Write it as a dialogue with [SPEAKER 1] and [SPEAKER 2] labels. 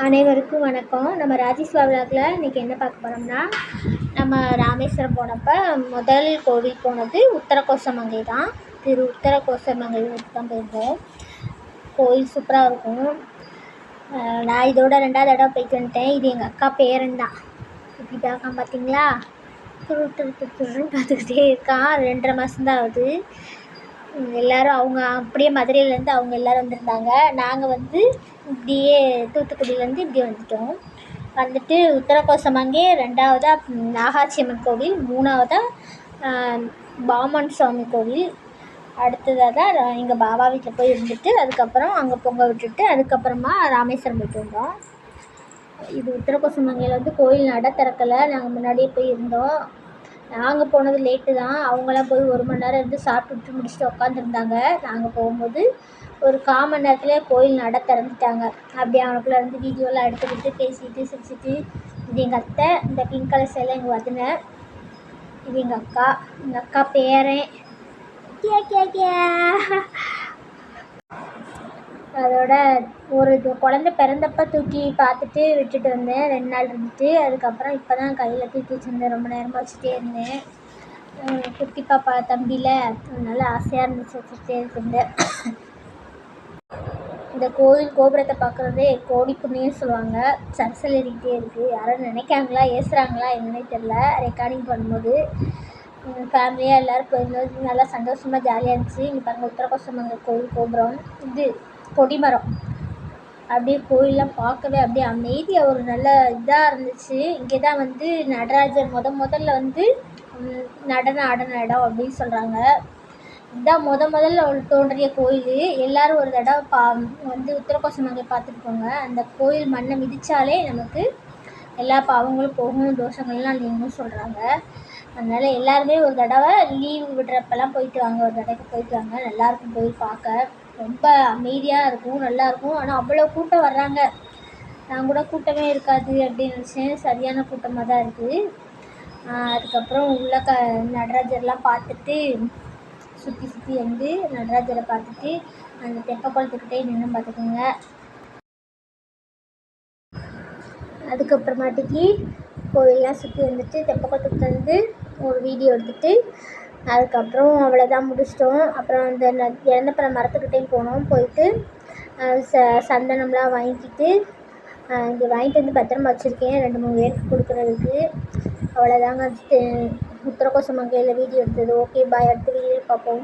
[SPEAKER 1] அனைவருக்கும் வணக்கம். நம்ம ராஜேஸ்வா விலாகில் இன்றைக்கி என்ன பார்க்க போகிறோம்னா, நம்ம ராமேஸ்வரம் போனப்போ முதல் கோவில் போனது உத்தரகோசமங்கை தான். உத்தரகோசமங்கை தான் போயிருந்தோம். கோவில் சூப்பராக இருக்கும். நான் இதோட 2வது தடவை போய்ட்டு வந்துட்டேன். இது எங்கள் அக்கா பேரன் தான். இப்படி பார்க்காம பார்த்தீங்களா, துருன்னு பார்த்துக்கிட்டே இருக்கான். 2.5 மாதம்தான் ஆகுது. எல்லோரும் அவங்க அப்படியே மதுரையிலேருந்து அவங்க எல்லோரும் வந்திருந்தாங்க. நாங்கள் இப்படியே தூத்துக்குடியிலேருந்து இப்படி வந்துட்டோம். வந்துட்டு உத்தரகோசமங்கை, 2வதாக நாகாட்சி அம்மன் கோவில், 3வதாக பாமன் சுவாமி கோவில், அடுத்ததாக தான் எங்கள் பாபா வீட்டில் போய் இருந்துட்டு அதுக்கப்புறம் அங்கே பொங்க விட்டுட்டு அதுக்கப்புறமா ராமேஸ்வரம் போய்ட்டு வந்தோம். இது உத்தரகோசமங்கையில் கோயில் நட திறக்கலை. நாங்கள் முன்னாடியே போய் இருந்தோம். நாங்கள் போனது லேட்டு தான். அவங்களாம் போய் 1 மணி நேரம் இருந்து சாப்பிட்டுட்டு முடிச்சுட்டு உட்காந்துருந்தாங்க. நாங்கள் போகும்போது ஒரு 1/4 மணி நேரத்துலேயே கோயில் நட திறந்துட்டாங்க. அப்படியே அவனுக்குள்ளே வீடியோலாம் எடுத்துக்கிட்டு பேசிட்டு சிரிச்சிட்டு, இது எங்கள் அத்தை, இந்த பிங்க் கலர் சேலை எங்கள் வதுனை, இது எங்கள் அக்கா பேரன். அதோட ஒரு குழந்தை பிறந்தப்போ தூக்கி பார்த்துட்டு விட்டுட்டு வந்தேன். 2 நாள் இருந்துட்டு அதுக்கப்புறம் இப்போ தான் கையில் தூக்கி வச்சுருந்தேன். ரொம்ப நேரமாக வச்சுட்டே இருந்தேன். குட்டி பாப்பா தம்பியில் அதனால ஆசையாக இருந்துச்சு, வச்சுட்டே இருந்தேன். இந்த கோவில் கோபுரத்தை பார்க்குறதே கோடி புண்ணியம் சொல்லுவாங்க. சர்சல் ஏறிக்கிட்டே இருக்குது. யாரும் நினைக்காங்களா ஏசுகிறாங்களா என்னன்னே தெரில. ரெக்கார்டிங் பண்ணும்போது ஃபேமிலியாக எல்லோரும் போயிருந்தோம். நல்லா சந்தோஷமாக ஜாலியாக இருந்துச்சு. இங்கே பாருங்கள், உத்தரகோசமங்கை கோவில் கோபுரம், இது கொடிமரம். அப்படியே கோயிலெலாம் பார்க்கவே அப்படியே அமைதியாக ஒரு நல்ல இதாக இருந்துச்சு. இங்கே தான் நடராஜர் முதல்ல நடனம் ஆடின இடம் அப்படின்னு சொல்கிறாங்க. இதுதான் முதல்ல தோன்றிய கோயில். எல்லோரும் ஒரு தடவை உத்தரகோசமங்கை பார்த்துட்டு போங்க. அந்த கோயில் மண்ணை மிதித்தாலே நமக்கு எல்லா பாவங்களும் போகும், தோஷங்கள்லாம் நீங்களும் சொல்கிறாங்க. அதனால் எல்லாருமே ஒரு தடவை லீவு விடுறப்பெல்லாம் போயிட்டு வாங்க. ஒரு தடவைக்கு போயிட்டு வாங்க. நல்லாயிருக்கும் கோயில் பார்க்க. ரொம்ப அமைதியாக இருக்கும், நல்லாயிருக்கும். ஆனால் அவ்வளோ கூட்டம் வர்றாங்க. நான் கூட கூட்டமே இருக்காது அப்படின்னு நினச்சேன். சரியான கூட்டமாக தான் இருக்குது. அதுக்கப்புறம் உள்ள நடராஜர்லாம் பார்த்துட்டு சுற்றி நடராஜரை பார்த்துட்டு அந்த தெப்பக்குளத்துக்கிட்டே நின்று பார்த்துக்கோங்க. அதுக்கப்புறமாட்டிக்கு கோயிலெலாம் சுற்றி வந்துட்டு தெப்பக்குளத்துக்கு ஒரு வீடியோ எடுத்துகிட்டு அதுக்கப்புறம் அவ்வளோதான் முடிச்சிட்டோம். அப்புறம் அந்த இறந்தப்பற மரத்துக்கிட்டேயும் போனோம். போயிட்டு சந்தனம்லாம் வாங்கிக்கிட்டு இங்கே வாங்கிட்டு பத்திரமா வச்சுருக்கேன் 2-3 பேருக்கு கொடுக்குறதுக்கு. அவ்வளோதாங்க. உத்தரகோசமங்கையில் வீடியோ எடுத்தது. ஓகே, பாய். அடுத்த வீடியோ பார்ப்போம்.